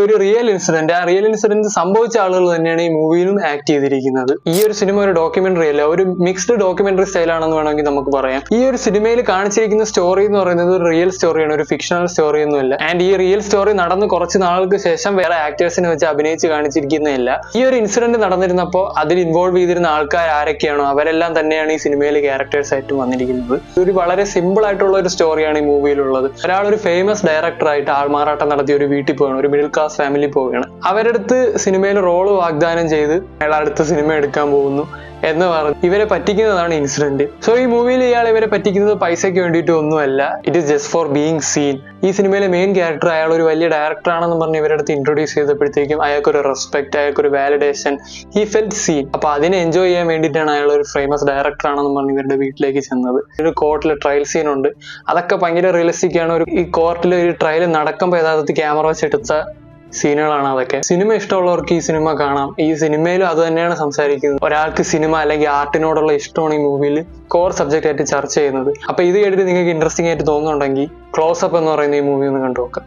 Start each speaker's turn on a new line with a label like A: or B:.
A: ഒരു real incident, ആ real incident സംഭവിച്ച ആളുകൾ തന്നെയാണ് ഈ മൂവിയിലും ആക്ട് ചെയ്തിരിക്കുന്നത്. ഈ ഒരു സിനിമ ഒരു ഡോക്യുമെന്ററി അല്ല, ഒരു മിക്സ്ഡ് ഡോക്യുമെന്ററി സ്റ്റൈലാണെന്ന് വേണമെങ്കിൽ നമുക്ക് പറയാം. ഈ ഒരു സിനിമയിൽ കാണിച്ചിരിക്കുന്ന സ്റ്റോറി എന്ന് പറയുന്നത് ഒരു റിയൽ സ്റ്റോറിയാണ്, ഒരു ഫിക്ഷണൽ സ്റ്റോറി ഒന്നുമല്ല. ആൻഡ് ഈ റിയൽ സ്റ്റോറി നടന്ന് കുറച്ച് നാൾക്ക് ശേഷം വേറെ ആക്ടേഴ്സിനെ വെച്ച് അഭിനയിച്ച് കാണിച്ചിരിക്കുന്നതല്ല. ഈ ഒരു ഇൻസിഡന്റ് നടന്നിരുന്നപ്പോൾ അതിൽ ഇൻവോൾവ് ചെയ്തിരുന്ന ആൾക്കാർ ആരൊക്കെയാണോ അവരെല്ലാം തന്നെയാണ് ഈ സിനിമയിൽ ക്യാരക്ടേഴ്സ് ആയിട്ട് വന്നിരിക്കുന്നത്. ഒരു വളരെ സിമ്പിൾ ആയിട്ടുള്ള ഒരു സ്റ്റോറിയാണ് ഈ മൂവിയിലുള്ളത്. ഒരാൾ ഒരു ഫേമസ് ഡയറക്ടറായിട്ട് ആൾമാറാട്ടം നടത്തിയ ഒരു വീട്ടിൽ പോവുകയാണ്, ഒരു മിഡിൽ ക്ലാസ് ഫാമിലി പോവുകയാണ്. അവരുടെ അടുത്ത് സിനിമയിൽ റോള് വാഗ്ദാനം ചെയ്ത് അയാൾ അടുത്ത സിനിമ എടുക്കാൻ പോകുന്നു എന്ന് പറഞ്ഞ് ഇവരെ പറ്റിക്കുന്നതാണ് ഇൻസിഡന്റ്. സോ ഈ മൂവിയിൽ ഇയാൾ ഇവരെ പറ്റിക്കുന്നത് പൈസയ്ക്ക് വേണ്ടിയിട്ട് ഒന്നുമല്ല, it is just for being seen. ഈ സിനിമയിലെ മെയിൻ ക്യാരക്ടർ അയാൾ ഒരു വലിയ ഡയറക്ടർ ആണെന്ന് പറഞ്ഞ് ഇവരുടെ അടുത്ത് ഇൻട്രൊഡ്യൂസ് ചെയ്തപ്പോഴത്തേക്കും അയാൾക്കൊരു റെസ്പെക്ട്, അയാൾക്കൊരു വാലിഡേഷൻ, ഹി ഫെൽറ്റ് സീൻ. അപ്പൊ അതിനെ എൻജോയ് ചെയ്യാൻ വേണ്ടിയിട്ടാണ് അയാൾ ഒരു ഫേമസ് ഡയറക്ടർ ആണെന്ന് പറഞ്ഞ് ഇവരുടെ വീട്ടിലേക്ക് ചെന്നത്. ഒരു കോർട്ടിൽ ട്രയൽ സീൻ ഉണ്ട്, അതൊക്കെ ഭയങ്കര റിയലിസ്റ്റിക് ആണ്. ഈ കോർട്ടിൽ ഒരു ട്രയൽ നടക്കുമ്പോൾ യഥാർത്ഥത്തിൽ ക്യാമറ വെച്ചെടുത്ത സീനുകളാണ് അതൊക്കെ. സിനിമ ഇഷ്ടമുള്ളവർക്ക് ഈ സിനിമ കാണാം. ഈ സിനിമയിലും അത് തന്നെയാണ് സംസാരിക്കുന്നത്. ഒരാൾക്ക് സിനിമ അല്ലെങ്കിൽ ആർട്ടിനോടുള്ള ഇഷ്ടമാണ് ഈ മൂവിയിൽ കോർ സബ്ജക്റ്റ് ആയിട്ട് ചർച്ച ചെയ്യുന്നത്. അപ്പൊ ഇത് കേട്ടിട്ട് നിങ്ങൾക്ക് ഇൻട്രസ്റ്റിംഗ് ആയിട്ട് തോന്നുന്നുണ്ടെങ്കിൽ ക്ലോസ് അപ്പ് എന്ന് പറയുന്ന ഈ മൂവി ഒന്ന് കണ്ടു നോക്കാം.